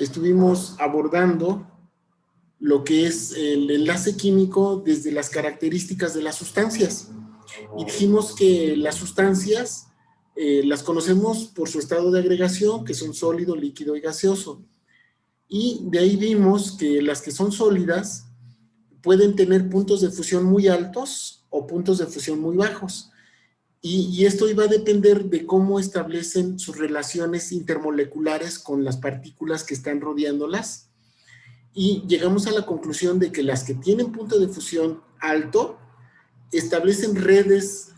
estuvimos abordando lo que es el enlace químico desde las características de las sustancias. Y dijimos que las sustancias las conocemos por su estado de agregación, que son sólido, líquido y gaseoso. Y de ahí vimos que las que son sólidas pueden tener puntos de fusión muy altos o puntos de fusión muy bajos. Y esto iba a depender de cómo establecen sus relaciones intermoleculares con las partículas que están rodeándolas. Y llegamos a la conclusión de que las que tienen punto de fusión alto establecen redes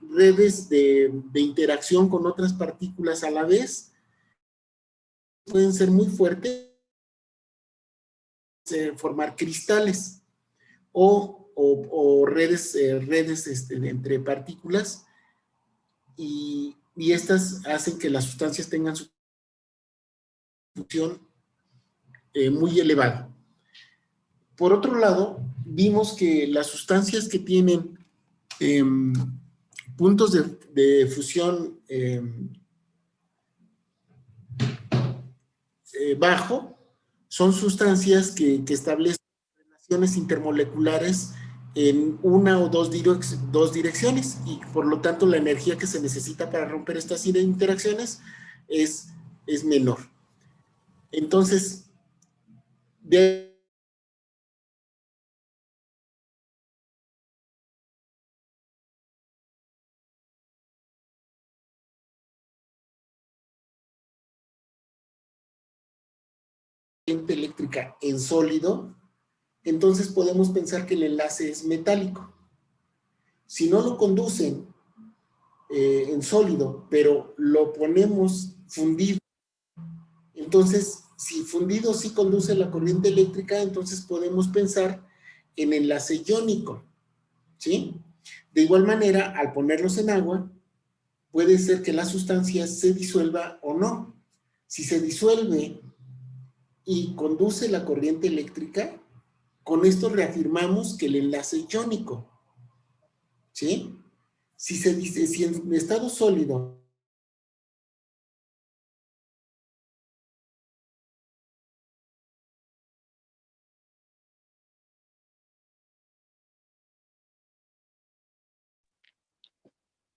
de interacción con otras partículas a la vez. Pueden ser muy fuertes, formar cristales o redes entre partículas, y estas hacen que las sustancias tengan su fusión muy elevada. Por otro lado, vimos que las sustancias que tienen puntos de fusión bajo son sustancias que establecen relaciones intermoleculares en una o dos direcciones, y por lo tanto la energía que se necesita para romper estas interacciones es menor. Entonces, de corriente eléctrica en sólido, entonces podemos pensar que el enlace es metálico. Si no lo conducen en sólido, pero lo ponemos fundido, entonces, si fundido sí conduce la corriente eléctrica, entonces podemos pensar en enlace iónico, ¿sí? De igual manera, al ponerlos en agua, puede ser que la sustancia se disuelva o no. Si se disuelve y conduce la corriente eléctrica, con esto reafirmamos que el enlace iónico, ¿sí? Si en estado sólido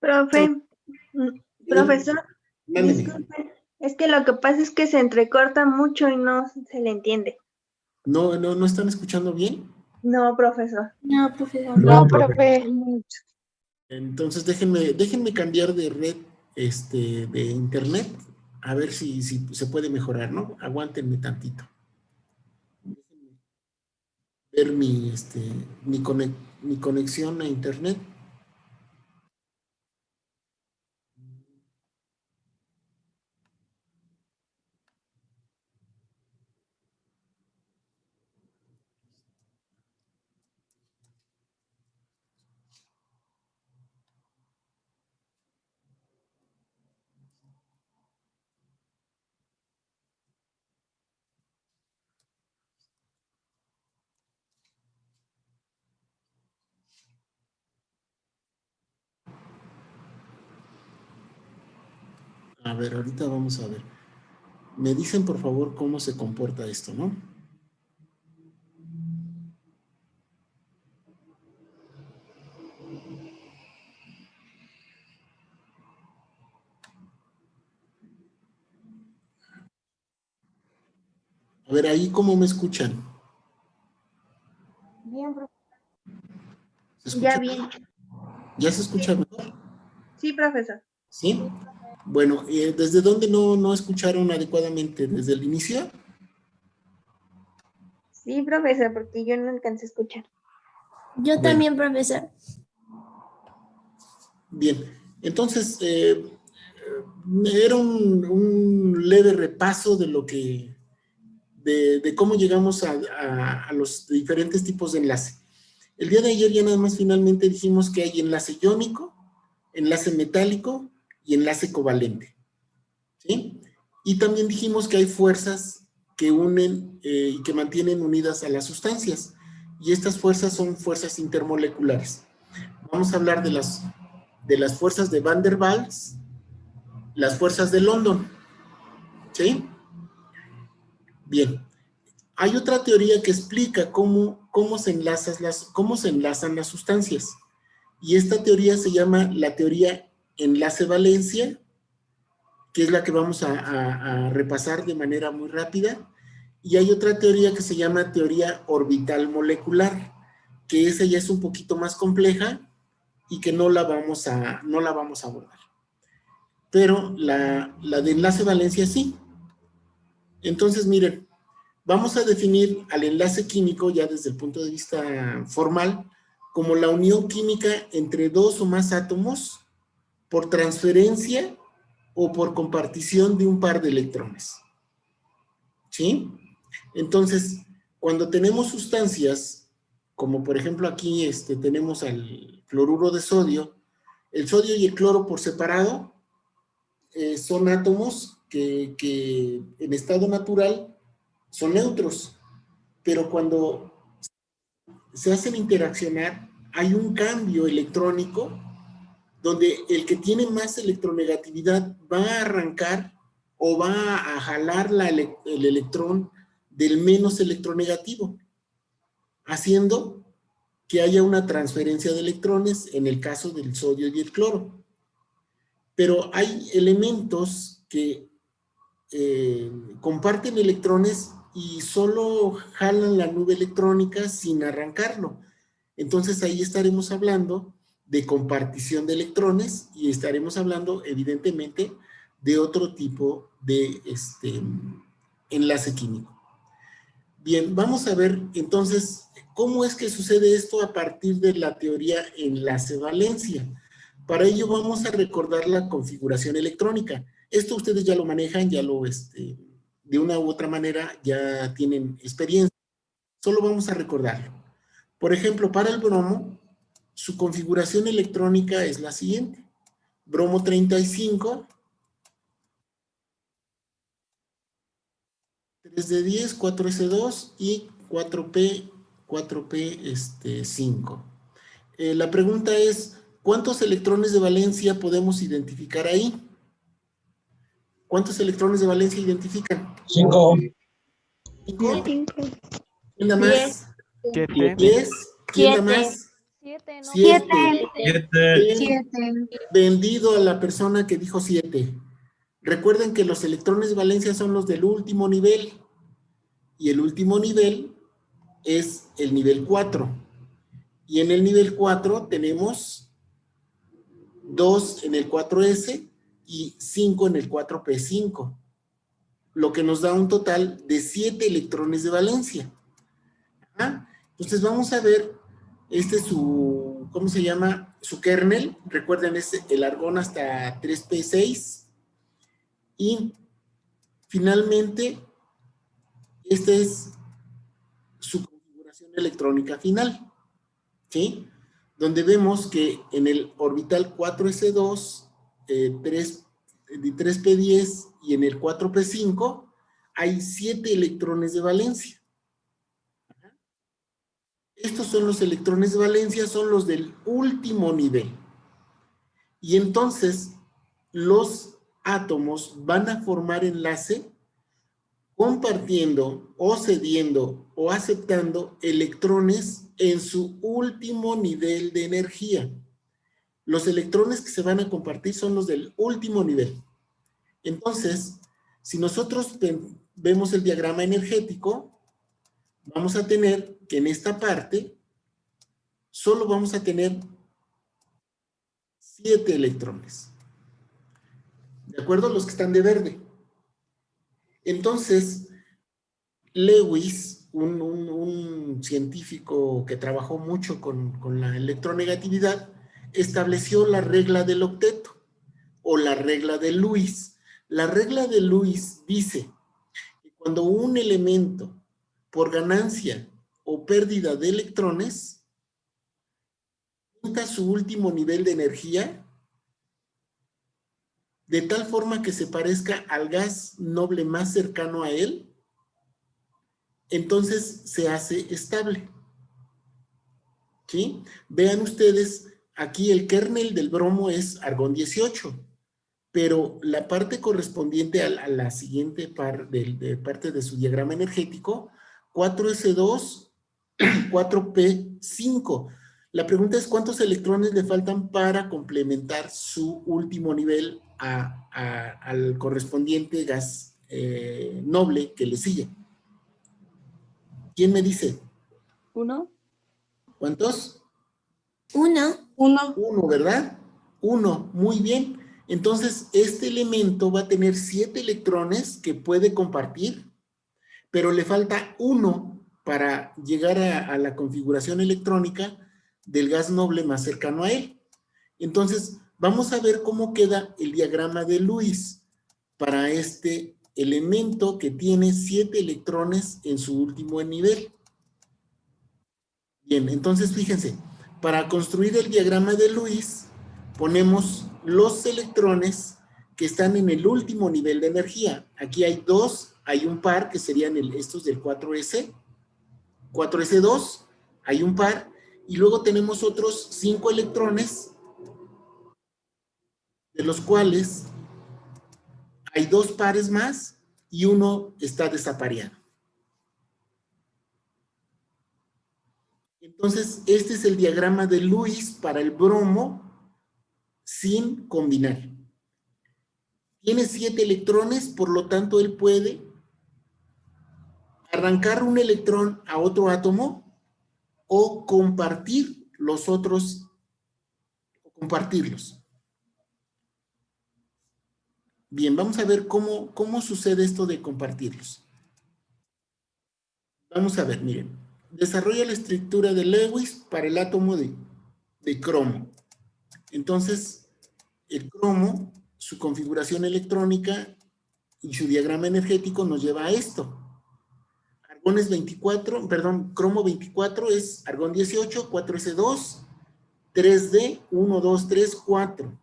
Profe, profesor, mándeme. disculpe, es que lo que pasa es que se entrecorta mucho y no se le entiende. ¿No están escuchando bien? No, profesor. No, profesor. No, profe. Entonces déjenme cambiar de red de internet, a ver si se puede mejorar, ¿no? Aguántenme tantito. Déjenme ver mi conexión a internet. A ver, ahorita vamos a ver. Me dicen, por favor, cómo se comporta esto, ¿no? A ver, ahí cómo me escuchan. Bien, profesor. ¿Se escucha? Ya bien. ¿Ya se escucha mejor? Sí, profesor. ¿Sí? Bueno, ¿desde dónde no escucharon adecuadamente? ¿Desde el inicio? Sí, profesor, porque yo no alcancé a escuchar. Yo Bueno. también, profesor. Bien, entonces era un leve repaso de lo que, de cómo llegamos a los diferentes tipos de enlace. El día de ayer ya nada más finalmente dijimos que hay enlace iónico, enlace metálico y enlace covalente, ¿sí? Y también dijimos que hay fuerzas que unen y que mantienen unidas a las sustancias, y estas fuerzas son fuerzas intermoleculares. Vamos a hablar de las fuerzas de Van der Waals, las fuerzas de London, ¿sí? Bien, hay otra teoría que explica cómo se enlazan las sustancias. Y esta teoría se llama la teoría enlace-valencia, que es la que vamos a repasar de manera muy rápida. Y hay otra teoría que se llama teoría orbital molecular, que esa ya es un poquito más compleja y que no la vamos a abordar. Pero la de enlace-valencia sí. Entonces, miren, vamos a definir al enlace químico ya desde el punto de vista formal como la unión química entre dos o más átomos por transferencia o por compartición de un par de electrones. ¿Sí? Entonces, cuando tenemos sustancias, como por ejemplo aquí tenemos al cloruro de sodio, el sodio y el cloro por separado son átomos que en estado natural son neutros, pero cuando se hacen interaccionar hay un cambio electrónico donde el que tiene más electronegatividad va a arrancar o va a jalar el electrón del menos electronegativo, haciendo que haya una transferencia de electrones en el caso del sodio y el cloro. Pero hay elementos que comparten electrones y solo jalan la nube electrónica sin arrancarlo. Entonces ahí estaremos hablando de compartición de electrones y estaremos hablando evidentemente de otro tipo de enlace químico. Bien, vamos a ver entonces cómo es que sucede esto a partir de la teoría enlace-valencia. Para ello vamos a recordar la configuración electrónica. Esto ustedes ya lo manejan, ya lo, de una u otra manera ya tienen experiencia. Solo vamos a recordarlo. Por ejemplo, para el bromo, su configuración electrónica es la siguiente. Bromo 35, 3D10, 4S2 y 4P 5. La pregunta es, ¿cuántos electrones de valencia podemos identificar ahí? ¿Cuántos electrones de valencia identifican? 5. 5. 5. ¿Quién da más? 7. 10. ¿Quién da más? 7, ¿no? 7. 7. Vendido a la persona que dijo 7. Recuerden que los electrones de valencia son los del último nivel. Y el último nivel es el nivel 4. Y en el nivel 4 tenemos 2 en el 4S y 5 en el 4P5. Lo que nos da un total de 7 electrones de valencia. ¿Ah? Entonces vamos a ver, este es su, ¿cómo se llama? Su kernel. Recuerden, es el argón hasta 3P6. Y finalmente, esta es su configuración electrónica final. ¿Sí? Donde vemos que en el orbital 4S2, 3P10 y en el 4P5 hay 7 electrones de valencia. Estos son los electrones de valencia, son los del último nivel. Y entonces los átomos van a formar enlace compartiendo o cediendo o aceptando electrones en su último nivel de energía. Los electrones que se van a compartir son los del último nivel. Entonces, si nosotros vemos el diagrama energético, vamos a tener que en esta parte solo vamos a tener 7 electrones. ¿De acuerdo? Los que están de verde. Entonces, Lewis, un científico que trabajó mucho con la electronegatividad, estableció la regla del octeto o la regla de Lewis. La regla de Lewis dice que cuando un elemento por ganancia o pérdida de electrones aumenta su último nivel de energía de tal forma que se parezca al gas noble más cercano a él, entonces se hace estable. ¿Sí? Vean ustedes, aquí el kernel del bromo es argón 18. pero la parte correspondiente a la siguiente parte de su diagrama energético, 4s2, 4p5. La pregunta es, ¿cuántos electrones le faltan para complementar su último nivel al correspondiente gas noble que le sigue? ¿Quién me dice? 1. ¿Cuántos? 1. 1, ¿verdad? 1, muy bien. Entonces, este elemento va a tener 7 electrones que puede compartir, pero le falta 1 para llegar a la configuración electrónica del gas noble más cercano a él. Entonces, vamos a ver cómo queda el diagrama de Lewis para este elemento que tiene 7 electrones en su último nivel. Bien, entonces fíjense, para construir el diagrama de Lewis, ponemos los electrones que están en el último nivel de energía. Aquí hay 2, hay un par que serían estos del 4s, 4s2, hay un par, y luego tenemos otros 5 electrones, de los cuales hay 2 pares más y uno está desapareado. Entonces, este es el diagrama de Lewis para el bromo sin combinar. Tiene 7 electrones, por lo tanto, él puede arrancar un electrón a otro átomo o compartir los otros, o compartirlos. Bien, vamos a ver cómo sucede esto de compartirlos. Vamos a ver, miren. Desarrolla la estructura de Lewis para el átomo de cromo. Entonces, el cromo, su configuración electrónica y su diagrama energético nos lleva a esto. Argón es 24, perdón, cromo 24 es argón 18, 4s2, 3d, 1, 2, 3, 4.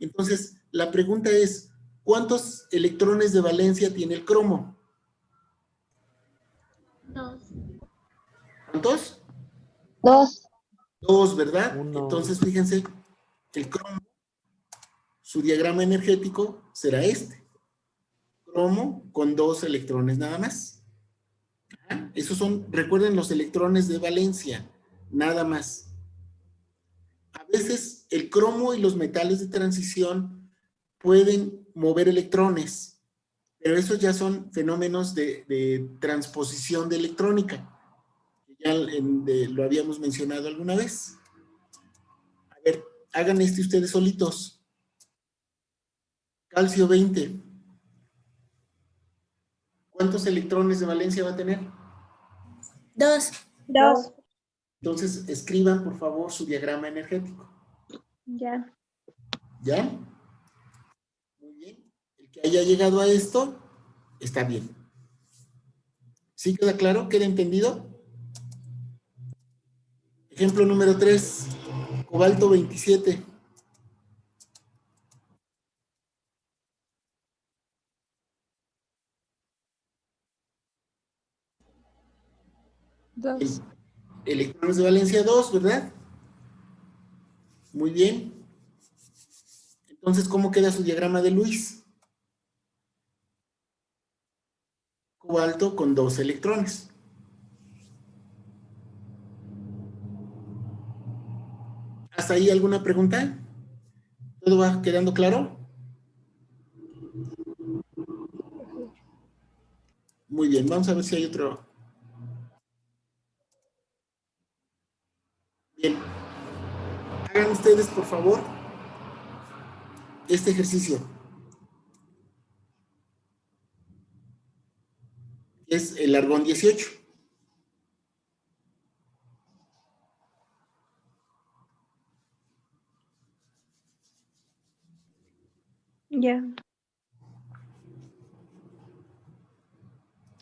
Entonces, la pregunta es, ¿cuántos electrones de valencia tiene el cromo? 2. ¿Cuántos? 2. 2, ¿verdad? 1. Entonces, fíjense, el cromo, su diagrama energético será este. Cromo con 2 electrones nada más. Esos son, recuerden, los electrones de valencia, nada más. A veces el cromo y los metales de transición pueden mover electrones, pero esos ya son fenómenos de transposición de electrónica. Ya lo habíamos mencionado alguna vez. A ver, hagan ustedes solitos. Calcio 20. ¿Cuántos electrones de valencia va a tener? 2. 2. Entonces, escriban, por favor, su diagrama energético. Ya. ¿Ya? Muy bien. El que haya llegado a esto, está bien. ¿Sí queda claro? ¿Queda entendido? Ejemplo número 3. Cobalto 27. Dos. Electrones de valencia 2, ¿verdad? Muy bien. Entonces, ¿cómo queda su diagrama de Lewis? Cobalto con 2 electrones. ¿Hasta ahí alguna pregunta? ¿Todo va quedando claro? Muy bien, vamos a ver si hay otro. Bien. Hagan ustedes, por favor, este ejercicio. Es el argón 18. Ya.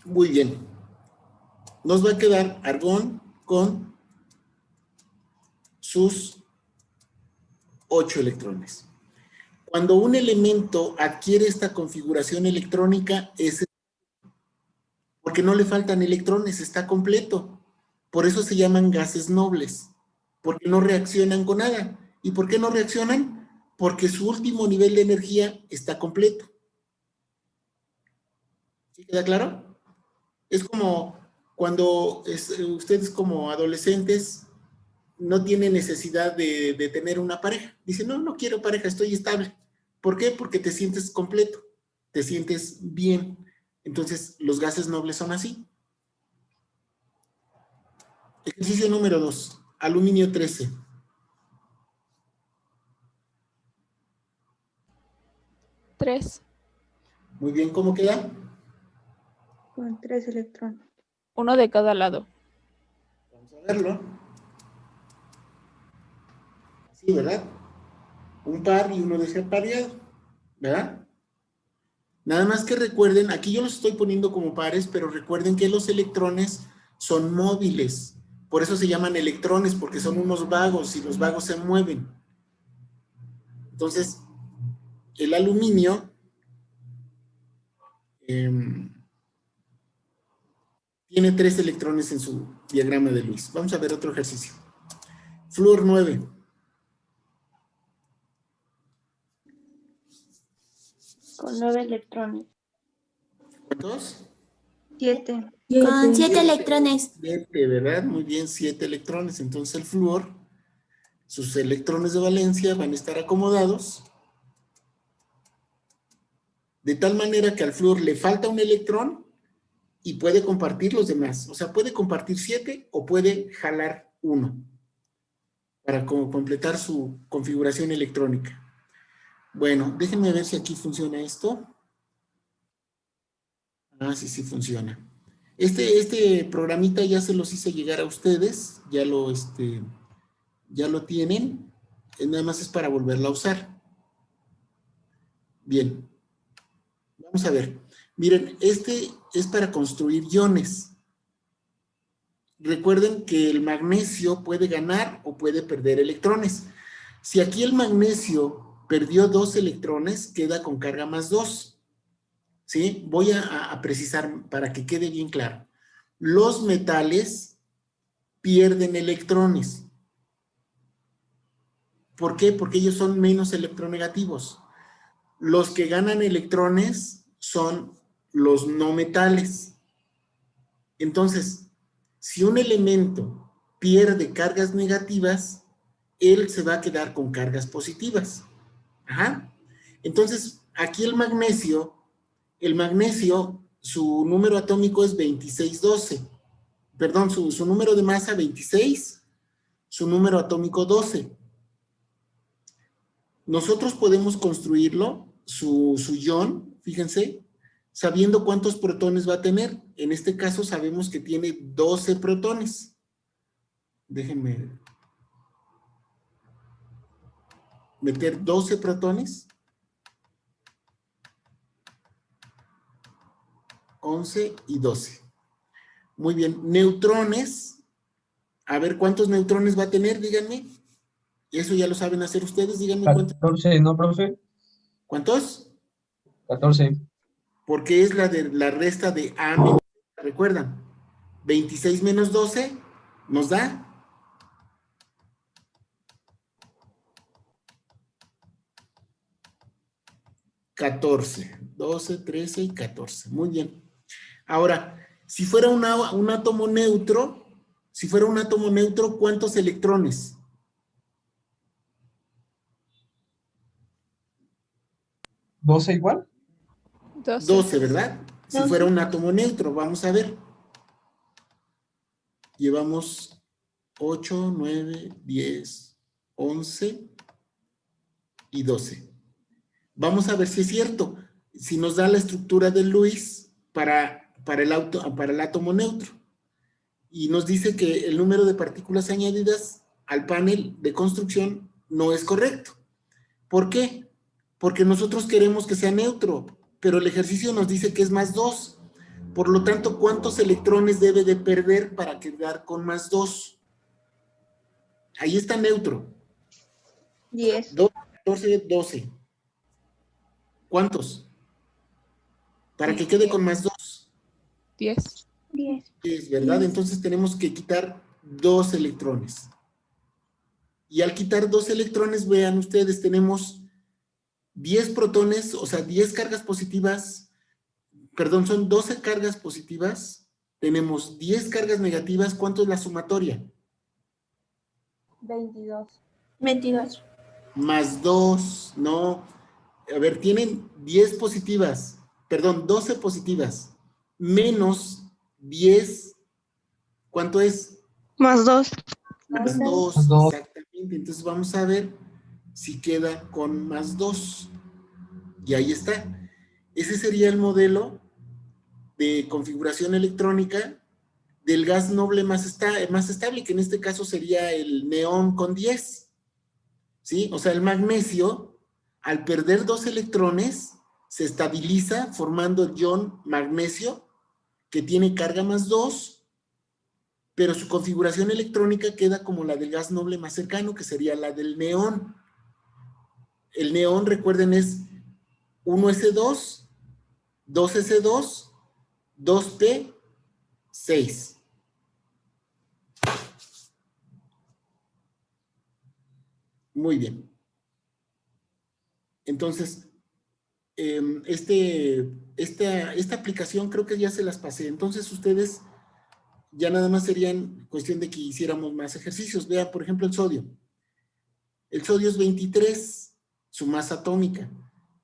Muy bien. Nos va a quedar argón con sus 8 electrones. Cuando un elemento adquiere esta configuración electrónica, es porque no le faltan electrones, está completo. Por eso se llaman gases nobles, porque no reaccionan con nada. ¿Y por qué no reaccionan? Porque su último nivel de energía está completo. ¿Sí queda claro? Es como cuando ustedes como adolescentes no tienen necesidad de tener una pareja. Dicen, no, no quiero pareja, estoy estable. ¿Por qué? Porque te sientes completo, te sientes bien. Entonces, los gases nobles son así. Ejercicio número 2, aluminio 13. Tres. Muy bien, ¿cómo queda? Con 3 electrones. Uno de cada lado. Vamos a verlo. Así, ¿verdad? Un par y uno desapareado, ¿verdad? Nada más que recuerden, aquí yo los estoy poniendo como pares, pero recuerden que los electrones son móviles. Por eso se llaman electrones, porque son unos vagos y los vagos se mueven. Entonces, el aluminio tiene 3 electrones en su diagrama de Lewis. Vamos a ver otro ejercicio. Flúor 9. Con 9 electrones. ¿Cuántos? 7. Con 7 electrones. 7, ¿verdad? Muy bien, 7 electrones. Entonces el flúor, sus electrones de valencia van a estar acomodados de tal manera que al flúor le falta un electrón y puede compartir los demás. O sea, puede compartir 7 o puede jalar 1 para completar su configuración electrónica. Bueno, déjenme ver si aquí funciona esto. Ah, sí, sí funciona. Este programita ya se los hice llegar a ustedes, ya lo tienen, nada más es para volverla a usar. Bien, vamos a ver. Miren, este es para construir iones. Recuerden que el magnesio puede ganar o puede perder electrones. Si aquí el magnesio perdió 2 electrones, queda con carga más 2. ¿Sí? Voy a precisar para que quede bien claro. Los metales pierden electrones. ¿Por qué? Porque ellos son menos electronegativos. Los que ganan electrones son los no metales. Entonces, si un elemento pierde cargas negativas, él se va a quedar con cargas positivas. Ajá. Entonces, aquí el magnesio, su número atómico es 2612. Perdón, su número de masa 26, su número atómico 12. Nosotros podemos construirlo, su ion, fíjense, sabiendo cuántos protones va a tener. En este caso sabemos que tiene 12 protones. Déjenme meter 12 protones. 11 y 12. Muy bien. Neutrones. A ver, ¿cuántos neutrones va a tener? Díganme. Eso ya lo saben hacer ustedes. Díganme cuántos. 14, ¿no, profe? ¿Cuántos? 14. Porque es la resta de A menos Z, ¿recuerdan? 26 menos 12 nos da 14. 12, 13 y 14. Muy bien. Ahora, si fuera un átomo neutro, ¿cuántos electrones? 12 igual. 12, ¿verdad? Si 12. fuera un átomo neutro, vamos a ver. Llevamos 8, 9, 10, 11 y 12. Vamos a ver si es cierto. Si nos da la estructura de Lewis para el átomo neutro. Y nos dice que el número de partículas añadidas al panel de construcción no es correcto. ¿Por qué? Porque nosotros queremos que sea neutro, pero el ejercicio nos dice que es más 2. Por lo tanto, ¿cuántos electrones debe de perder para quedar con más 2? Ahí está neutro. 10. 2, 14, 12. ¿Cuántos? Para que quede con más 2. 10. 10. Es verdad, entonces tenemos que quitar 2 electrones. Y al quitar 2 electrones, vean ustedes, tenemos 10 protones, o sea, 10 cargas positivas, perdón, son 12 cargas positivas, tenemos 10 cargas negativas, ¿cuánto es la sumatoria? 22. 22. Más 2, no. A ver, tienen 10 positivas, perdón, 12 positivas, menos 10, ¿cuánto es? Más 2. Más 2, Más dos. exactamente. Entonces vamos a ver si queda con más 2. Y ahí está. Ese sería el modelo de configuración electrónica del gas noble más estable, que en este caso sería el neón con 10. ¿Sí? O sea, el magnesio, al perder 2 electrones, se estabiliza formando el ion magnesio, que tiene carga más 2, pero su configuración electrónica queda como la del gas noble más cercano, que sería la del neón. El neón, recuerden, es 1s2, 2s2, 2p, 6. Muy bien. Entonces, esta aplicación creo que ya se las pasé. Entonces, ustedes ya nada más serían cuestión de que hiciéramos más ejercicios. Vean, por ejemplo, el sodio. El sodio es 23, su masa atómica.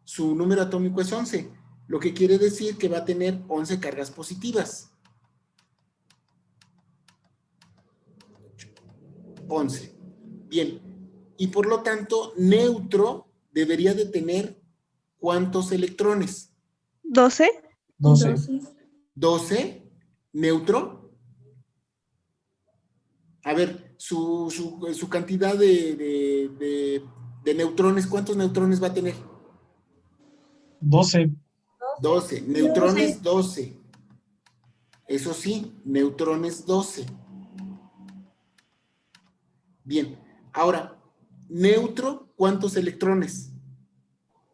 Su número atómico es 11, lo que quiere decir que va a tener 11 cargas positivas. 11. Bien. Y por lo tanto, neutro debería de tener ¿cuántos electrones? 12. 12. 12. ¿Neutro? A ver, su cantidad de neutrones, ¿cuántos neutrones va a tener? 12. 12. Neutrones, 12. Eso sí, neutrones 12. Bien. Ahora, neutro, ¿cuántos electrones?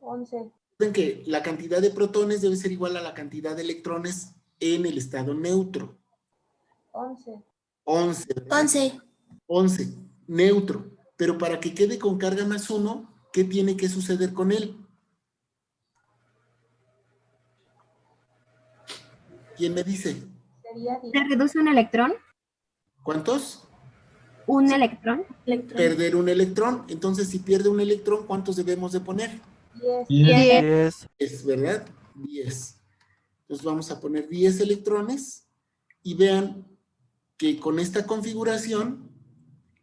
11. Recuerden que la cantidad de protones debe ser igual a la cantidad de electrones en el estado neutro. 11. 11, ¿verdad? 11. 11, neutro. Pero para que quede con carga más 1, ¿qué tiene que suceder con él? ¿Quién me dice? Sería ¿Se reduce un electrón? ¿Cuántos? ¿Un electrón? Perder un electrón. Entonces, si pierde un electrón, ¿cuántos debemos de poner? 10. 10. 10. Es verdad, 10. Entonces vamos a poner 10 electrones y vean que con esta configuración,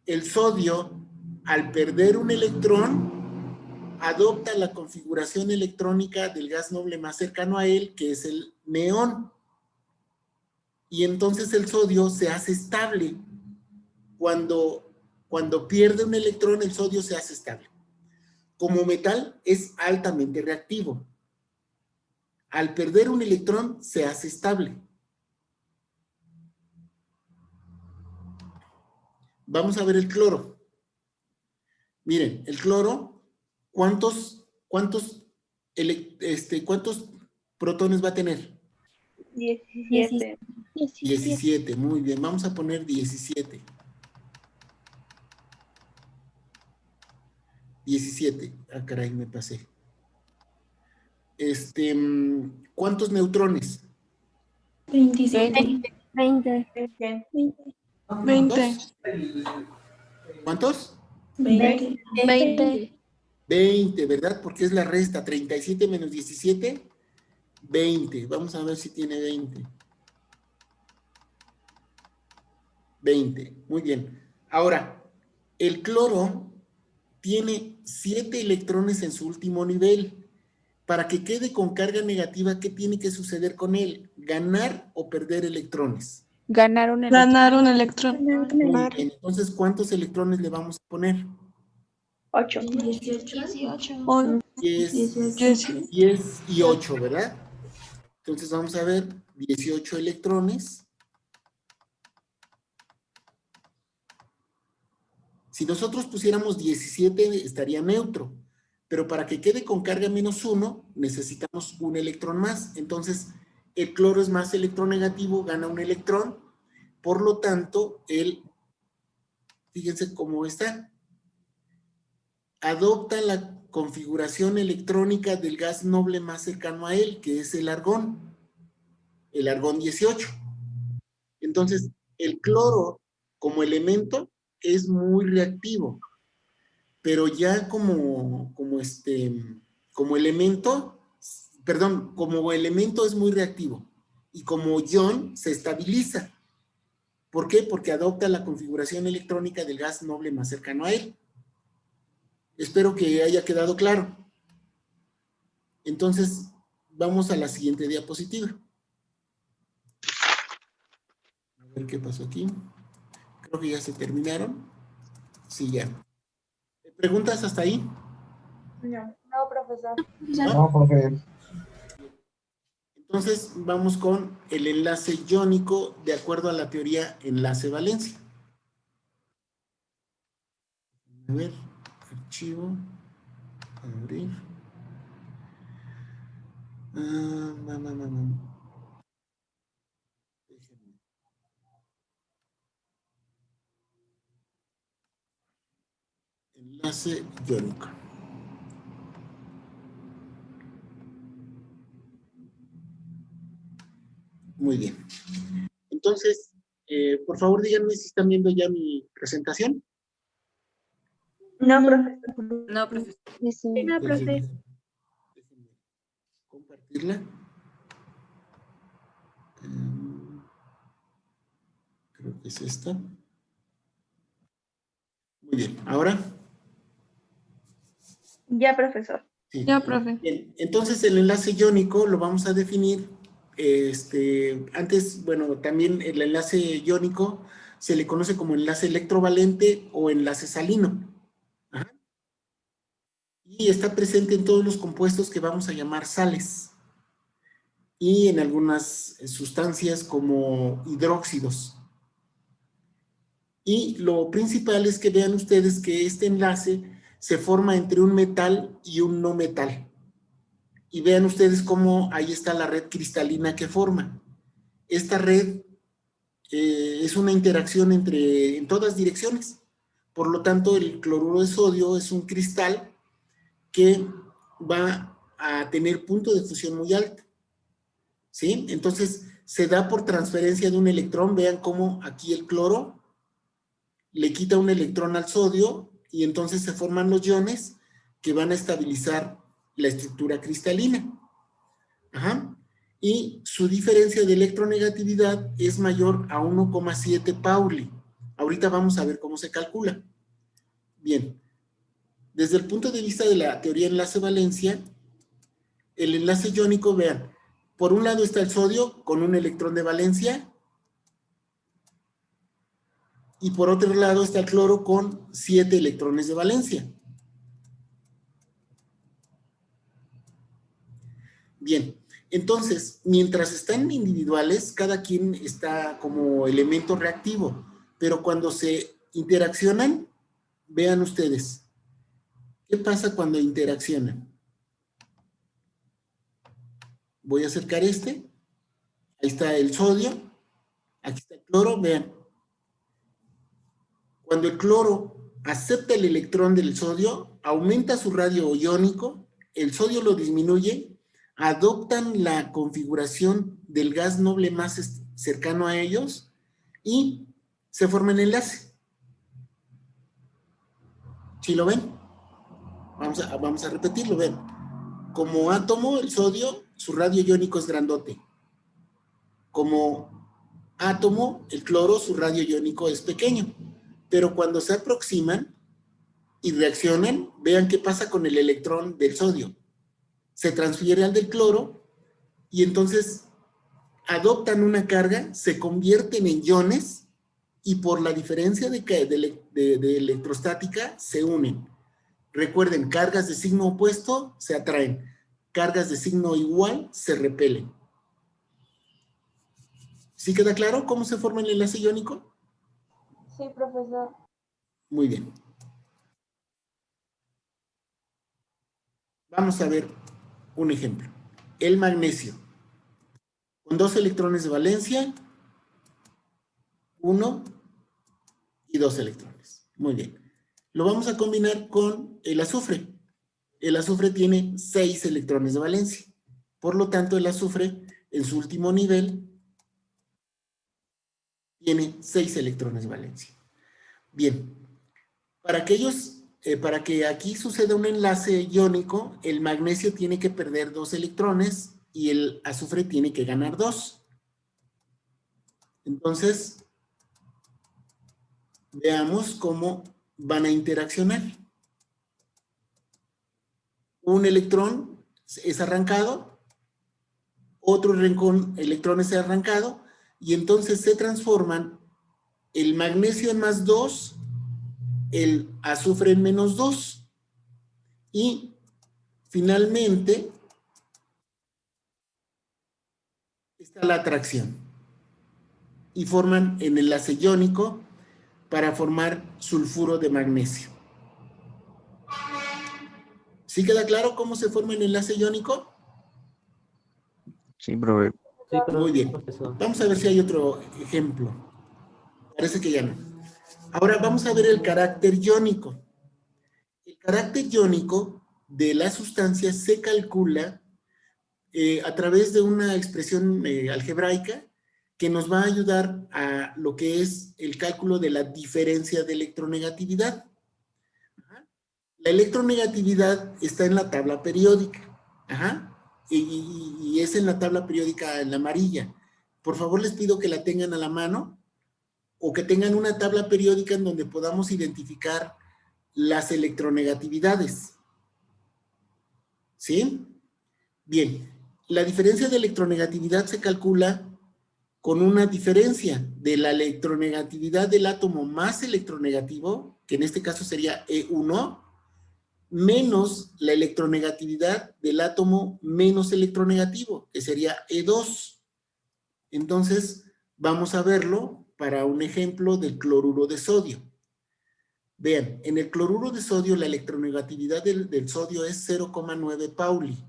el sodio, al perder un electrón, adopta la configuración electrónica del gas noble más cercano a él, que es el neón. Y entonces el sodio se hace estable. Cuando pierde un electrón, el sodio se hace estable. Como metal, es altamente reactivo. Al perder un electrón, se hace estable. Vamos a ver el cloro. Miren, el cloro, ¿cuántos protones va a tener? 17. 17, muy bien. Vamos a poner 17. 17. Ah, caray, me pasé. ¿Cuántos neutrones? 27. 20. 20. ¿Cuántos? 20. 20. 20, ¿verdad? Porque es la resta. 37 menos 17, 20. Vamos a ver si tiene 20. 20, muy bien. Ahora, el cloro tiene 7 electrones en su último nivel. Para que quede con carga negativa, ¿qué tiene que suceder con él? ¿Ganar o perder electrones? Ganar un electrón. Ganar un electrón. Muy bien. Entonces, ¿cuántos electrones le vamos a poner? 8. 18. 10 y 8, ¿verdad? Entonces vamos a ver 18 electrones. Si nosotros pusiéramos 17 estaría neutro, pero para que quede con carga menos 1 necesitamos un electrón más. Entonces el cloro es más electronegativo, gana un electrón, por lo tanto fíjense cómo está, adopta configuración electrónica del gas noble más cercano a él, que es el argón 18. Entonces, el cloro como elemento es muy reactivo, pero ya como elemento, perdón, como elemento es muy reactivo y como ion se estabiliza. ¿Por qué? Porque adopta la configuración electrónica del gas noble más cercano a él. Espero que haya quedado claro. Entonces, vamos a la siguiente diapositiva. A ver qué pasó aquí. Creo que ya se terminaron. Sí, ya. ¿Preguntas hasta ahí? No, profesor. No, profe. Entonces, vamos con el enlace iónico de acuerdo a la teoría enlace-valencia. A ver, archivo, abrir. Enlace iónico. Muy bien. Entonces, por favor, díganme si están viendo ya mi presentación. No, profesor. No, profesor. No, profe. Déjenme compartirla. Creo que es esta. Muy bien. ¿Ahora? Ya, profesor. Sí. Ya, profe. Bien. Entonces, el enlace iónico lo vamos a definir. Antes, bueno, también el enlace iónico se le conoce como enlace electrovalente o enlace salino. Ajá. Y está presente en todos los compuestos que vamos a llamar sales y en algunas sustancias como hidróxidos. Y lo principal es que vean ustedes que este enlace se forma entre un metal y un no metal. Y vean ustedes cómo ahí está la red cristalina que forma. Esta red es una interacción en todas direcciones. Por lo tanto, el cloruro de sodio es un cristal que va a tener punto de fusión muy alto. ¿Sí? Entonces, se da por transferencia de un electrón. Vean cómo aquí el cloro le quita un electrón al sodio y entonces se forman los iones que van a estabilizar la estructura cristalina. Ajá. Y su diferencia de electronegatividad es mayor a 1,7 Pauli. Ahorita vamos a ver cómo se calcula. Bien. Desde el punto de vista de la teoría enlace-valencia, el enlace iónico, vean, por un lado está el sodio con un electrón de valencia y por otro lado está el cloro con 7 electrones de valencia. Bien, entonces, mientras están individuales, cada quien está como elemento reactivo, pero cuando se interaccionan, vean ustedes, ¿qué pasa cuando interaccionan? Voy a acercar ahí está el sodio, aquí está el cloro, vean. Cuando el cloro acepta el electrón del sodio, aumenta su radio iónico, el sodio lo disminuye, adoptan la configuración del gas noble más cercano a ellos y se forma el enlace. ¿Sí lo ven? Vamos a repetirlo, ven. Como átomo, el sodio, su radio iónico es grandote. Como átomo, el cloro, su radio iónico es pequeño. Pero cuando se aproximan y reaccionan, vean qué pasa con el electrón del sodio. Se transfiere al del cloro y entonces adoptan una carga, se convierten en iones y por la diferencia de electrostática se unen. Recuerden, cargas de signo opuesto se atraen, cargas de signo igual se repelen. ¿Sí queda claro cómo se forma el enlace iónico? Sí, profesor. Muy bien. Vamos a ver un ejemplo. El magnesio. Con 2 electrones de valencia, 1 y 2 electrones. Muy bien. Lo vamos a combinar con el azufre. el azufre tiene 6 electrones de valencia. Por lo tanto, el azufre en su último nivel tiene 6 electrones de valencia. Bien, para que aquí suceda un enlace iónico, el magnesio tiene que perder 2 electrones y el azufre tiene que ganar 2. Entonces, veamos cómo van a interaccionar. Un electrón es arrancado, otro electrón es arrancado, y entonces se transforman el magnesio en más 2, el azufre en menos 2, y finalmente está la atracción. Y forman el enlace iónico para formar sulfuro de magnesio. ¿Sí queda claro cómo se forma el enlace iónico? Sí, profe. Muy bien. Vamos a ver si hay otro ejemplo. Parece que ya no. Ahora vamos a ver el carácter iónico. El carácter iónico de la sustancia se calcula a través de una expresión algebraica que nos va a ayudar a lo que es el cálculo de la diferencia de electronegatividad. La electronegatividad está en la tabla periódica. Y es en la tabla periódica en la amarilla. Por favor, les pido que la tengan a la mano o que tengan una tabla periódica en donde podamos identificar las electronegatividades. ¿Sí? Bien, la diferencia de electronegatividad se calcula con una diferencia de la electronegatividad del átomo más electronegativo, que en este caso sería E1, menos la electronegatividad del átomo menos electronegativo, que sería E2. Entonces, vamos a verlo para un ejemplo del cloruro de sodio. Vean, en el cloruro de sodio la electronegatividad del sodio es 0,9 Pauli.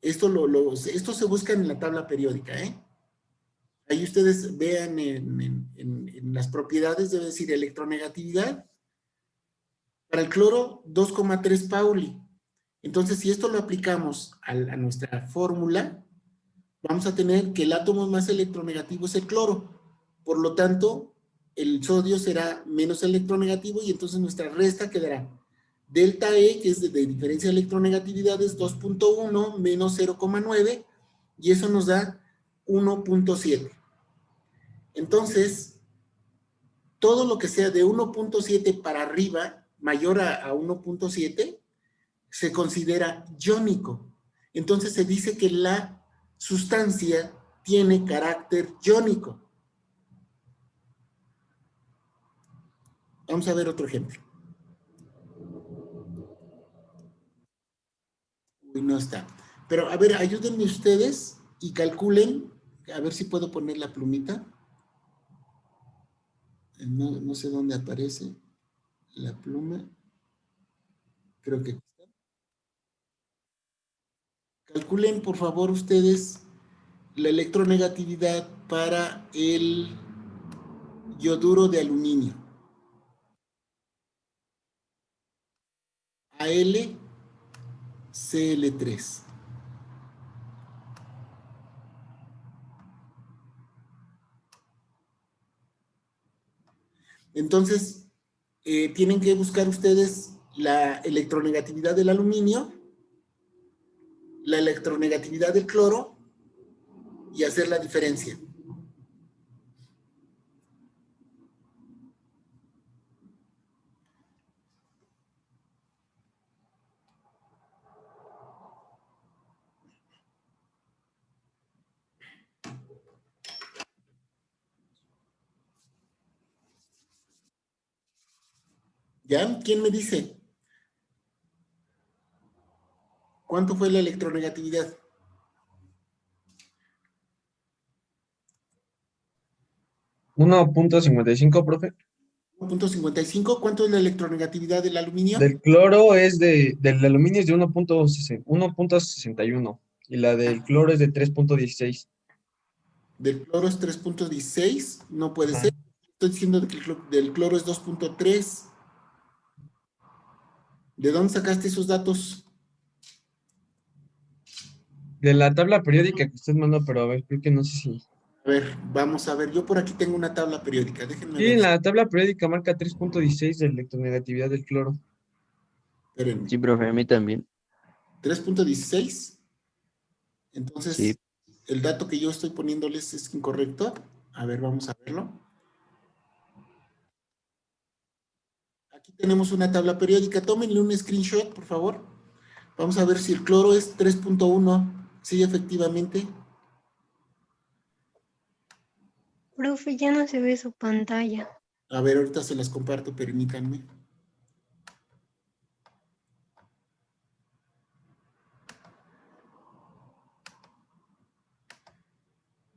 Esto se busca en la tabla periódica, ¿eh? Ahí ustedes vean en las propiedades, debe decir electronegatividad. Para el cloro, 2,3 Pauli. Entonces, si esto lo aplicamos a nuestra fórmula, vamos a tener que el átomo más electronegativo es el cloro. Por lo tanto, el sodio será menos electronegativo y entonces nuestra resta quedará delta E, que es de diferencia de electronegatividad, es 2.1 menos 0,9 y eso nos da 1.7. Entonces, todo lo que sea de 1.7 para arriba, mayor a 1.7, se considera iónico. Entonces se dice que la sustancia tiene carácter iónico. Vamos a ver otro ejemplo. Uy, no está. Pero a ver, ayúdenme ustedes y calculen, a ver si puedo poner la plumita. No sé dónde aparece la pluma. Creo que aquí está. Calculen, por favor, ustedes la electronegatividad para el yoduro de aluminio. AlCl3. Entonces, tienen que buscar ustedes la electronegatividad del aluminio, la electronegatividad del cloro y hacer la diferencia. ¿Ya? ¿Quién me dice? ¿Cuánto fue la electronegatividad? ¿1.55, profe? 1.55. ¿Cuánto es la electronegatividad del aluminio? Del cloro del aluminio es de 1.61 y la del cloro es de 3.16. Del cloro es 3.16. No puede Ajá. ser. Estoy diciendo que del cloro es 2.3. ¿De dónde sacaste esos datos? De la tabla periódica que usted mandó, pero a ver, creo que no sé si. A ver, vamos a ver. Yo por aquí tengo una tabla periódica. Déjenme Sí, ver. en la tabla periódica marca 3.16 de electronegatividad del cloro. Espérenme. Sí, profe, a mí también. 3.16. Entonces, Sí. el dato que yo estoy poniéndoles es incorrecto. A ver, vamos a verlo. Aquí tenemos una tabla periódica. Tómenle un screenshot, por favor. Vamos a ver si el cloro es 3.1. Sí, efectivamente. Profe, ya no se ve su pantalla. A ver, ahorita se las comparto, permítanme.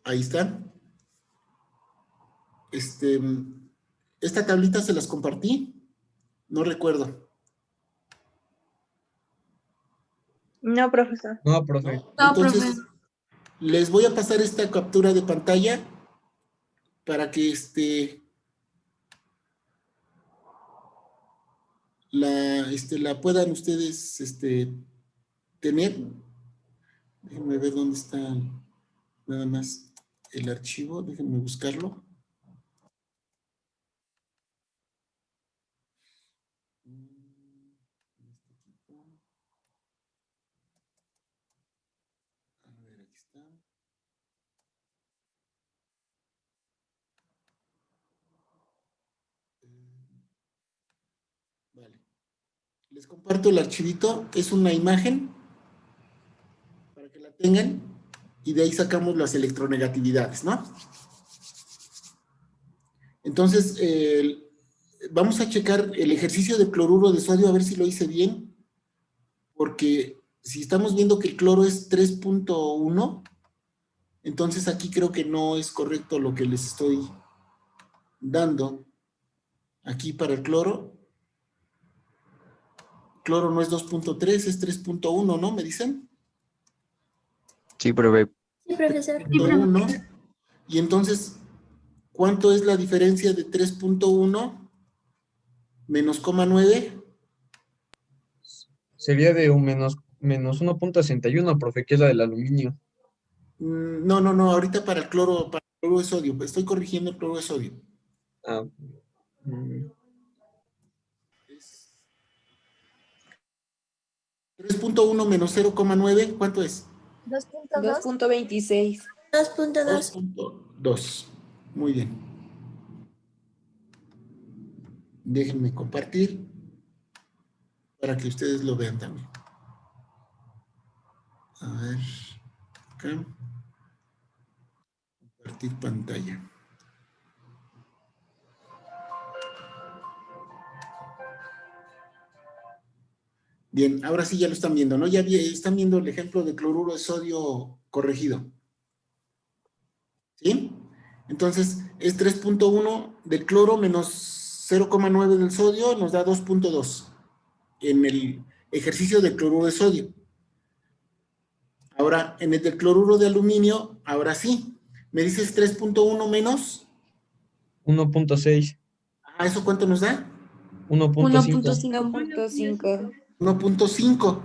Ahí están. Esta tablita se las compartí. No recuerdo. No, profesor. No, profe. ¿No? No, Entonces, profe. les voy a pasar esta captura de pantalla para que la puedan ustedes tener. Déjenme ver dónde está nada más el archivo. Déjenme buscarlo. A ver, aquí está. Vale. Les comparto el archivito. Es una imagen para que la tengan y de ahí sacamos las electronegatividades, ¿no? Entonces, vamos a checar el ejercicio de cloruro de sodio a ver si lo hice bien, porque si estamos viendo que el cloro es 3.1, entonces aquí creo que no es correcto lo que les estoy dando aquí para el cloro. Cloro no es 2.3, es 3.1, ¿no? ¿Me dicen? Sí, profe. Sí, profesor. 3.1. Y entonces, ¿cuánto es la diferencia de 3.1 menos 0,9? Sería de un menos 1.61, profe, que es la del aluminio. No, ahorita para el cloro de sodio, estoy corrigiendo el cloro de sodio. Ah, mm, 3.1 menos 0,9, ¿cuánto es? 2.26. 2.2. 2.2. Muy bien. Déjenme compartir para que ustedes lo vean también. A ver, acá. Compartir pantalla. Bien, ahora sí ya lo están viendo, ¿no? Ya están viendo el ejemplo de cloruro de sodio corregido. ¿Sí? Entonces, es 3.1 del cloro menos 0,9 del sodio, nos da 2.2 en el ejercicio de cloruro de sodio. Ahora, en el del cloruro de aluminio, ahora sí. ¿Me dices 3.1 menos? 1.6, Ah, ¿eso cuánto nos da? 1.5. 1.5. 1.5.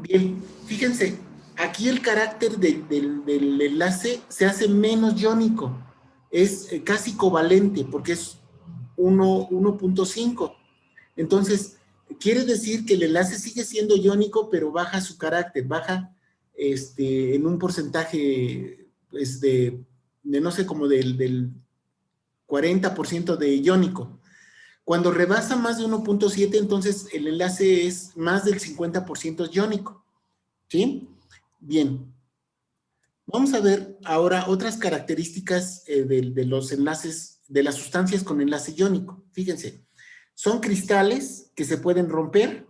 Bien, fíjense, aquí el carácter del enlace se hace menos iónico. Es casi covalente porque es 1.5. Entonces, quiere decir que el enlace sigue siendo iónico, pero baja su carácter, baja en un porcentaje pues, de no sé, como del 40% de iónico. Cuando rebasa más de 1.7, entonces el enlace es más del 50% iónico. ¿Sí? Bien. Vamos a ver ahora otras características de los enlaces, de las sustancias con enlace iónico. Fíjense, son cristales que se pueden romper,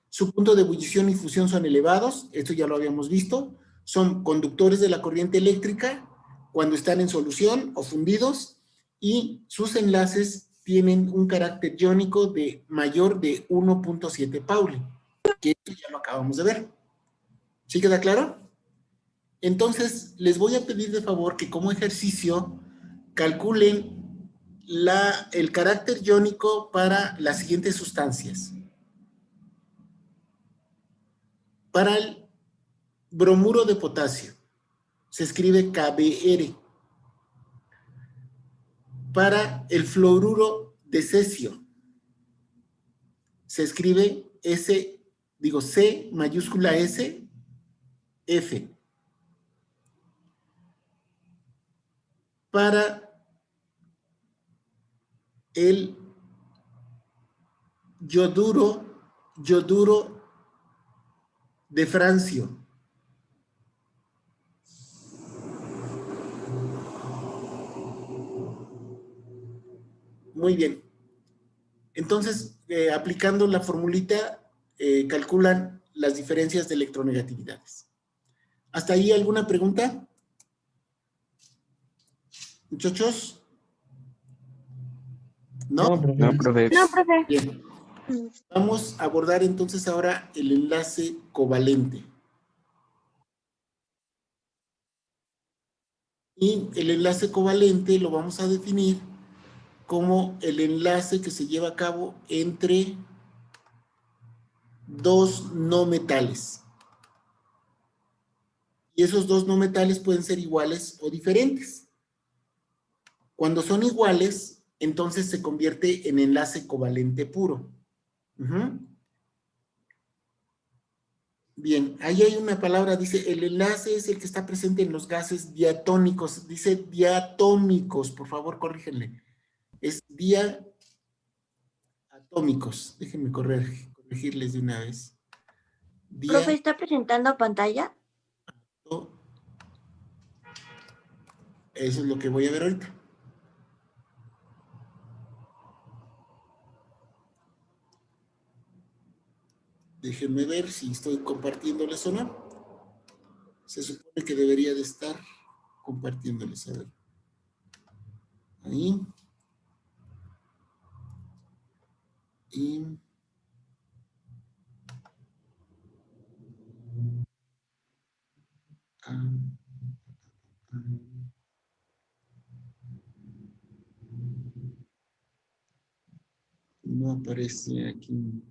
su punto de ebullición y fusión son elevados, esto ya lo habíamos visto, son conductores de la corriente eléctrica cuando están en solución o fundidos, y sus enlaces tienen un carácter iónico de mayor de 1.7 Pauli, que esto ya lo acabamos de ver. ¿Sí queda claro? Entonces, les voy a pedir de favor que como ejercicio calculen el carácter iónico para las siguientes sustancias. Para el bromuro de potasio se escribe KBr. Para el fluoruro de cesio se escribe C mayúscula S, F. Para el yoduro de francio muy bien. Entonces, aplicando la formulita, calculan las diferencias de electronegatividades. ¿Hasta ahí alguna pregunta? Muchachos. ¿No? No, profe. No, profe. No, profe. Bien. Vamos a abordar entonces ahora el enlace covalente. Y el enlace covalente lo vamos a definir como el enlace que se lleva a cabo entre dos no metales. Y esos dos no metales pueden ser iguales o diferentes. Cuando son iguales, entonces se convierte en enlace covalente puro. Bien, ahí hay una palabra, dice, el enlace es el que está presente en los gases diatónicos. Dice diatómicos, por favor, corrígenle. Es diatómicos. Déjenme corregirles de una vez. Profe, ¿está presentando pantalla? Eso es lo que voy a ver ahorita. Déjenme ver si estoy compartiéndoles o no. Se supone que debería de estar compartiéndoles. A ver. Ahí. Y... no aparece aquí.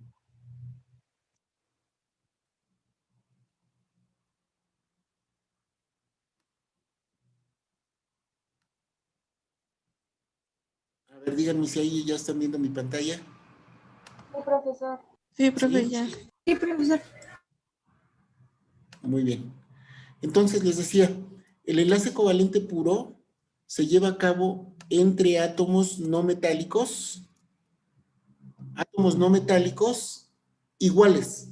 A ver, díganme si ahí ya están viendo mi pantalla. Sí, profesor. Sí, profe, ¿Sí? ya. Sí, profesor. Muy bien. Entonces les decía, el enlace covalente puro se lleva a cabo entre átomos no metálicos iguales.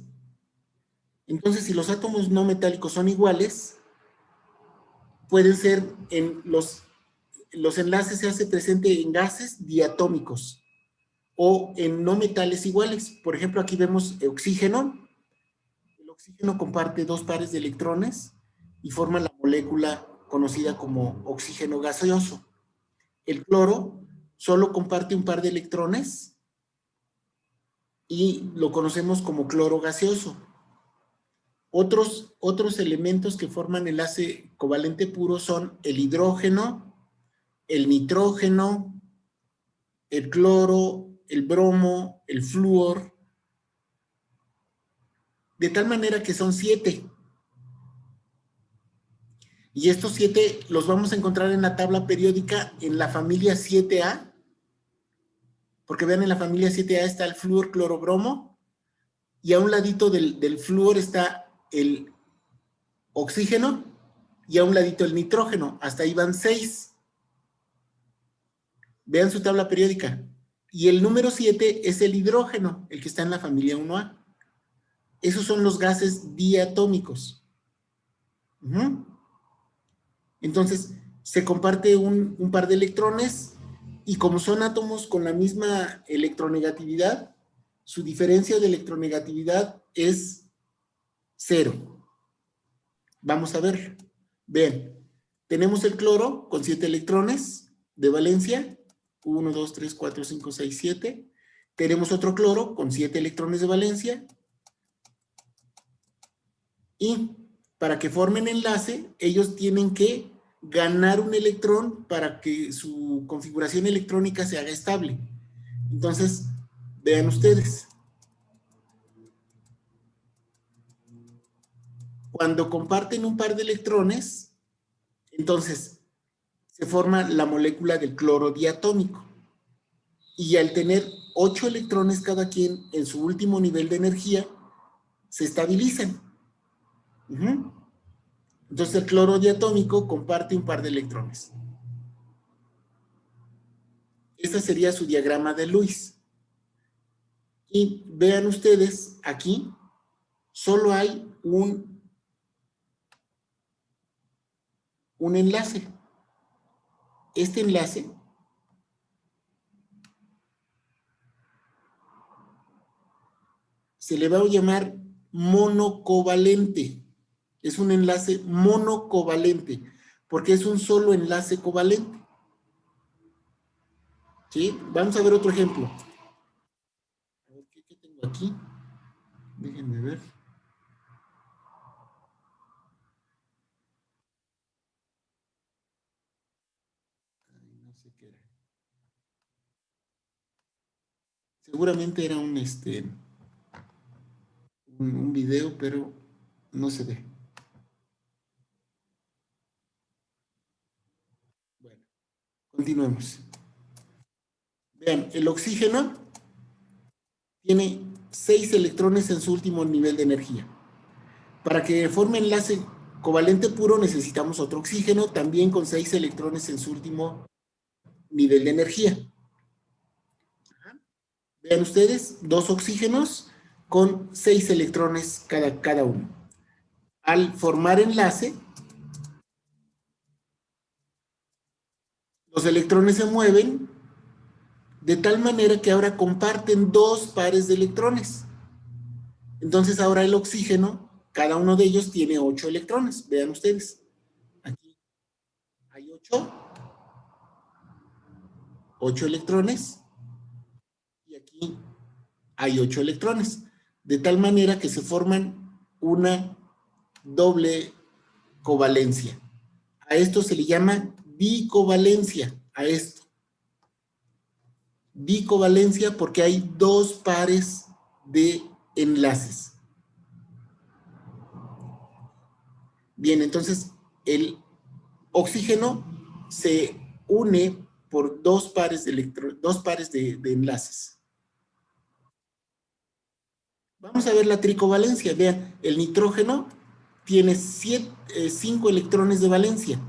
Entonces, si los átomos no metálicos son iguales, pueden ser en los enlaces se hace presente en gases diatómicos o en no metales iguales. Por ejemplo, aquí vemos oxígeno. El oxígeno comparte dos pares de electrones y forma la molécula conocida como oxígeno gaseoso. El cloro solo comparte un par de electrones y lo conocemos como cloro gaseoso. Otros elementos que forman enlace covalente puro son el hidrógeno, el nitrógeno, el cloro, el bromo, el flúor, de tal manera que son 7. Y estos 7 los vamos a encontrar en la tabla periódica en la familia 7A, porque vean, en la familia 7A está el flúor, cloro, bromo, y a un ladito del flúor está el oxígeno, y a un ladito el nitrógeno. Hasta ahí van 6. Vean su tabla periódica. Y el número 7 es el hidrógeno, el que está en la familia 1A. Esos son los gases diatómicos. Entonces, se comparte un par de electrones y como son átomos con la misma electronegatividad, su diferencia de electronegatividad es 0. Vamos a ver. Vean, tenemos el cloro con 7 electrones de valencia. 1, 2, 3, 4, 5, 6, 7. Tenemos otro cloro con 7 electrones de valencia. Y para que formen enlace, ellos tienen que ganar un electrón para que su configuración electrónica se haga estable. Entonces, vean ustedes. Cuando comparten un par de electrones, entonces se forma la molécula del cloro diatómico. Y al tener 8 electrones cada quien en su último nivel de energía, se estabilizan. Entonces el cloro diatómico comparte un par de electrones. Este sería su diagrama de Lewis. Y vean ustedes, aquí solo hay un enlace. Este enlace se le va a llamar monocovalente. Es un enlace monocovalente, porque es un solo enlace covalente. ¿Sí? Vamos a ver otro ejemplo. A ver, ¿qué tengo aquí? Déjenme ver. Ay, no sé qué era. Seguramente era un video, pero no se ve. Bueno, continuemos. Vean, el oxígeno tiene 6 electrones en su último nivel de energía. Para que forme enlace covalente puro necesitamos otro oxígeno, también con 6 electrones en su último nivel de energía. Vean ustedes, 2 oxígenos con 6 electrones cada uno. Al formar enlace, los electrones se mueven de tal manera que ahora comparten 2 pares de electrones. Entonces ahora el oxígeno, cada uno de ellos tiene 8 electrones. Vean ustedes. Aquí hay 8 electrones. Y aquí hay 8 electrones. De tal manera que se forman una doble covalencia. A esto se le llama bicovalencia. A esto. Bicovalencia porque hay 2 pares de enlaces. Bien, entonces el oxígeno se une por 2 pares de enlaces. Vamos a ver la tricovalencia. Vean, el nitrógeno tiene 5 electrones de valencia.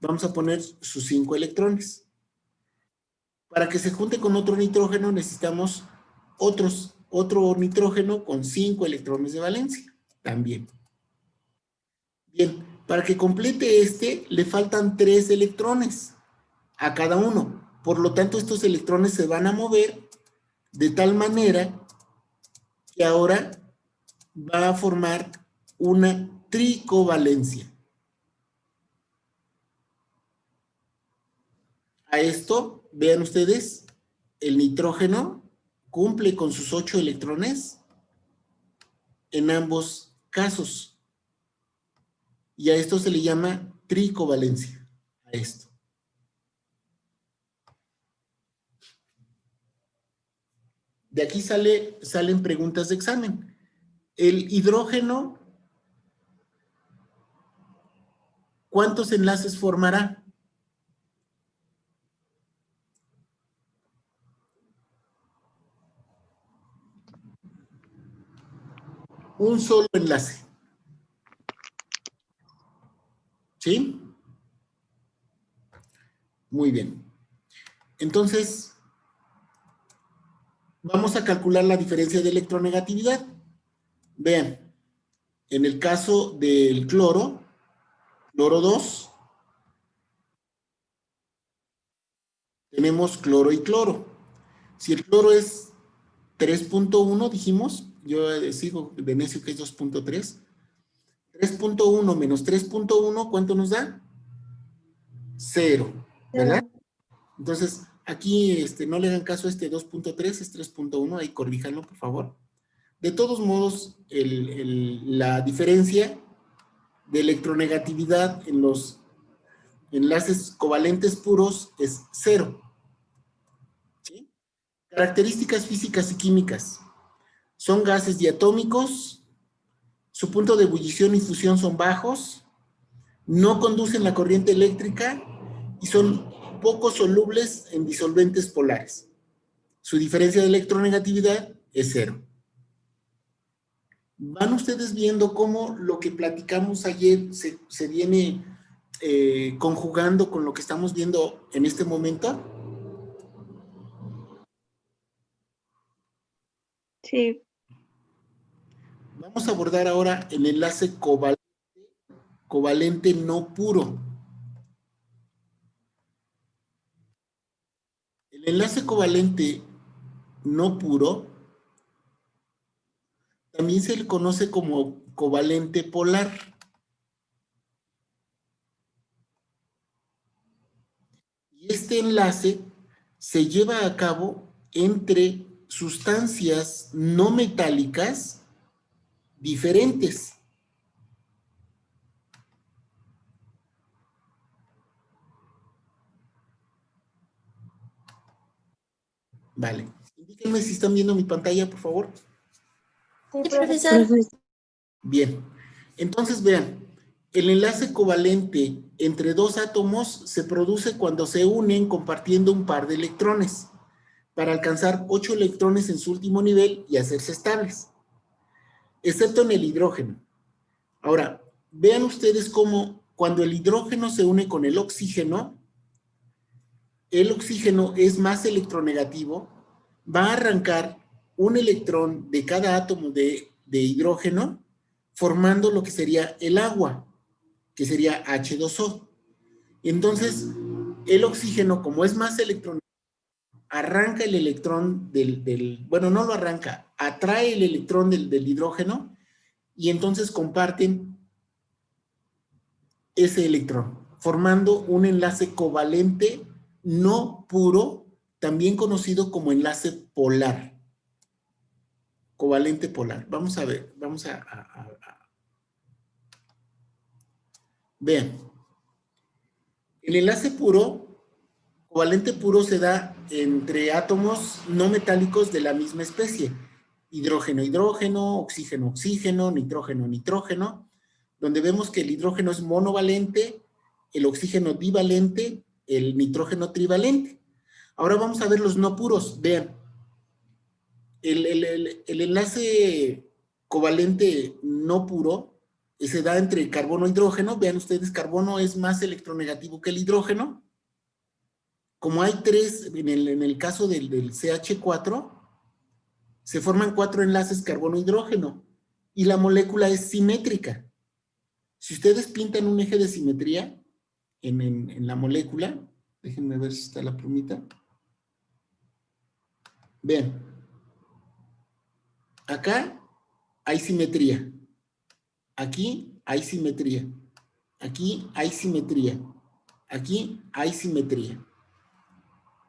Vamos a poner sus 5 electrones. Para que se junte con otro nitrógeno necesitamos otro nitrógeno con 5 electrones de valencia también. Bien, para que complete le faltan 3 electrones a cada uno. Por lo tanto, estos electrones se van a mover de tal manera que ahora va a formar una tricovalencia. A esto, vean ustedes, el nitrógeno cumple con sus 8 electrones en ambos casos. Y a esto se le llama tricovalencia. A esto. De aquí salen preguntas de examen. El hidrógeno, ¿cuántos enlaces formará? Un solo enlace. ¿Sí? Muy bien. Entonces, vamos a calcular la diferencia de electronegatividad. Vean, en el caso del cloro 2, tenemos cloro y cloro. Si el cloro es 3.1, dijimos, yo sigo de necio que es 2.3. 3.1 menos 3.1, ¿cuánto nos da? 0, ¿verdad? Entonces, aquí no le hagan caso a 2.3, es 3.1, ahí corríjanlo, por favor. De todos modos, la diferencia de electronegatividad en los enlaces covalentes puros es 0. ¿Sí? Características físicas y químicas. Son gases diatómicos, su punto de ebullición y fusión son bajos, no conducen la corriente eléctrica y son poco solubles en disolventes polares. Su diferencia de electronegatividad es 0. Van ustedes viendo cómo lo que platicamos ayer se viene conjugando con lo que estamos viendo en este momento. Sí. Vamos a abordar ahora el enlace covalente no puro. El enlace covalente no puro también se le conoce como covalente polar. Y este enlace se lleva a cabo entre sustancias no metálicas diferentes. Vale. Indíquenme si están viendo mi pantalla, por favor. Sí, Sí, profesor. profesor. Bien. Entonces, vean, el enlace covalente entre dos átomos se produce cuando se unen compartiendo un par de electrones para alcanzar 8 electrones en su último nivel y hacerse estables, excepto en el hidrógeno. Ahora, vean ustedes cómo cuando el hidrógeno se une con el oxígeno es más electronegativo, va a arrancar un electrón de cada átomo de hidrógeno, formando lo que sería el agua, que sería H2O. Entonces, el oxígeno, como es más electronegativo, arranca el electrón bueno, no lo arranca, atrae el electrón del hidrógeno y entonces comparten ese electrón, formando un enlace covalente no puro, también conocido como enlace polar. Covalente polar. Vamos a ver, vamos a vean. El enlace puro, covalente puro, se da entre átomos no metálicos de la misma especie. Hidrógeno, hidrógeno, oxígeno, oxígeno, nitrógeno, nitrógeno, donde vemos que el hidrógeno es monovalente, el oxígeno divalente, el nitrógeno trivalente. Ahora vamos a ver los no puros. Vean, el enlace covalente no puro se da entre carbono e hidrógeno. Vean ustedes, carbono es más electronegativo que el hidrógeno. Como hay 3, en el caso del CH4, se forman 4 enlaces carbono-hidrógeno y la molécula es simétrica. Si ustedes pintan un eje de simetría en la molécula, déjenme ver si está la plumita. Vean, acá hay simetría, aquí hay simetría, aquí hay simetría, aquí hay simetría.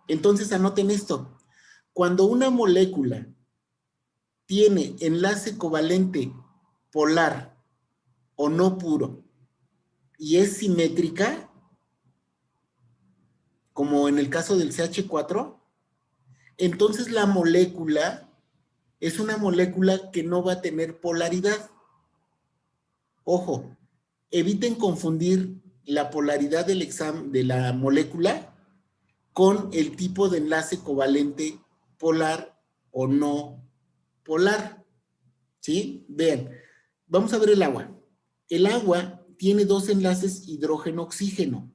Entonces anoten esto, cuando una molécula tiene enlace covalente polar o no puro y es simétrica, como en el caso del CH4, entonces la molécula es una molécula que no va a tener polaridad. Ojo, eviten confundir la polaridad de la molécula con el tipo de enlace covalente polar o no polar. ¿Sí? Vean, vamos a ver el agua. El agua tiene 2 enlaces hidrógeno-oxígeno.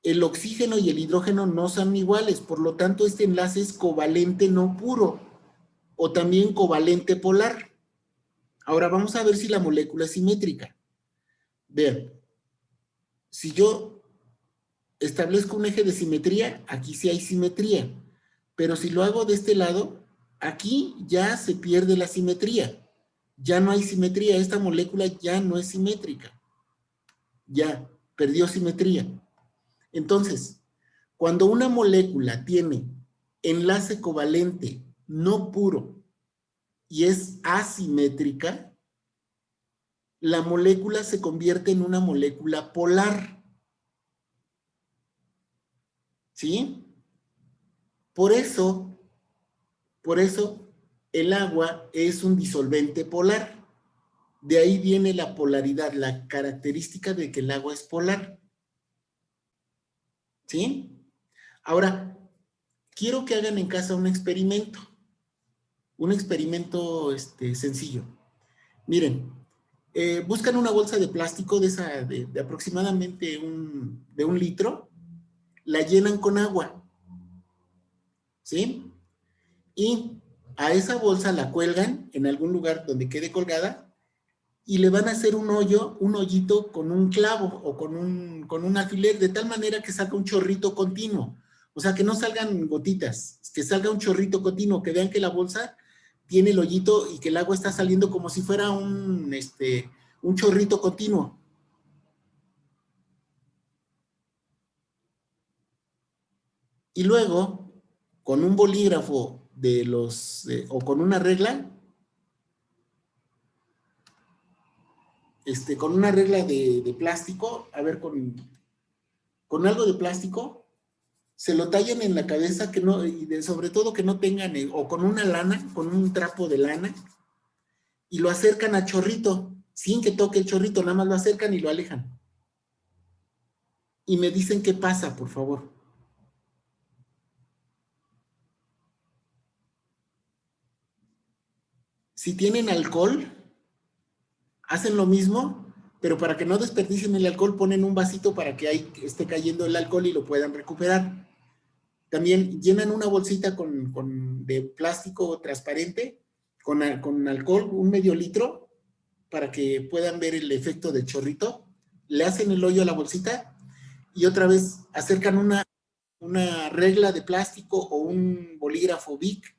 El oxígeno y el hidrógeno no son iguales, por lo tanto este enlace es covalente no puro o también covalente polar. Ahora vamos a ver si la molécula es simétrica. Vean, si yo establezco un eje de simetría, aquí sí hay simetría, pero si lo hago de este lado, aquí ya se pierde la simetría. Ya no hay simetría, esta molécula ya no es simétrica. Ya perdió simetría. Entonces, cuando una molécula tiene enlace covalente no puro y es asimétrica, la molécula se convierte en una molécula polar. ¿Sí? Por eso, el agua es un disolvente polar. De ahí viene la polaridad, la característica de que el agua es polar. ¿Sí? Ahora, quiero que hagan en casa un experimento sencillo. Miren, buscan una bolsa de plástico de aproximadamente de 1 litro, la llenan con agua, ¿sí? Y a esa bolsa la cuelgan en algún lugar donde quede colgada y le van a hacer un hoyito con un clavo o con un alfiler, de tal manera que salga un chorrito continuo. O sea, que no salgan gotitas, que salga un chorrito continuo, que vean que la bolsa tiene el hoyito y que el agua está saliendo como si fuera un chorrito continuo. Y luego, con un bolígrafo o con una regla, con una regla de plástico, a ver, con algo de plástico, se lo tallan en la cabeza, sobre todo que no tengan, o con una lana, con un trapo de lana, y lo acercan al chorrito, sin que toque el chorrito, nada más lo acercan y lo alejan. Y me dicen qué pasa, por favor. Si tienen alcohol, hacen lo mismo, pero para que no desperdicien el alcohol, ponen un vasito para que ahí esté cayendo el alcohol y lo puedan recuperar. También llenan una bolsita de plástico transparente con alcohol, 1/2 litro, para que puedan ver el efecto del chorrito. Le hacen el hoyo a la bolsita y otra vez acercan una regla de plástico o un bolígrafo Bic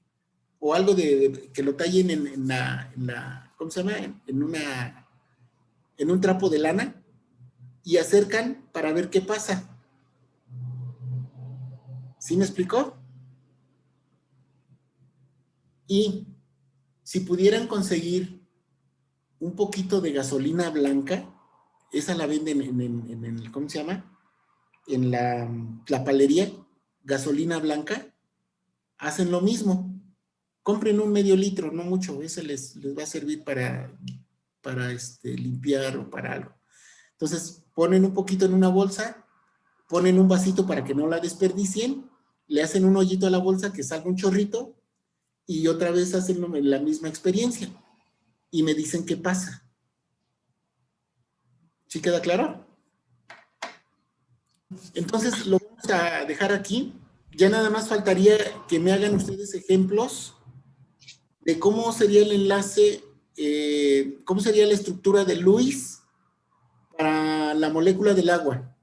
o algo que lo tallen en la ¿cómo se llama? En un trapo de lana y acercan para ver qué pasa. ¿Sí me explicó? Y si pudieran conseguir un poquito de gasolina blanca, esa la venden en el, ¿cómo se llama? En la palería, gasolina blanca, hacen lo mismo. Compren 1/2 litro, no mucho, ese les va a servir para limpiar o para algo. Entonces, ponen un poquito en una bolsa, ponen un vasito para que no la desperdicien, le hacen un hoyito a la bolsa que salga un chorrito y otra vez hacen la misma experiencia y me dicen qué pasa. ¿Sí queda claro? Entonces lo vamos a dejar aquí. Ya nada más faltaría que me hagan ustedes ejemplos de cómo sería el enlace, cómo sería la estructura de Lewis para la molécula del agua.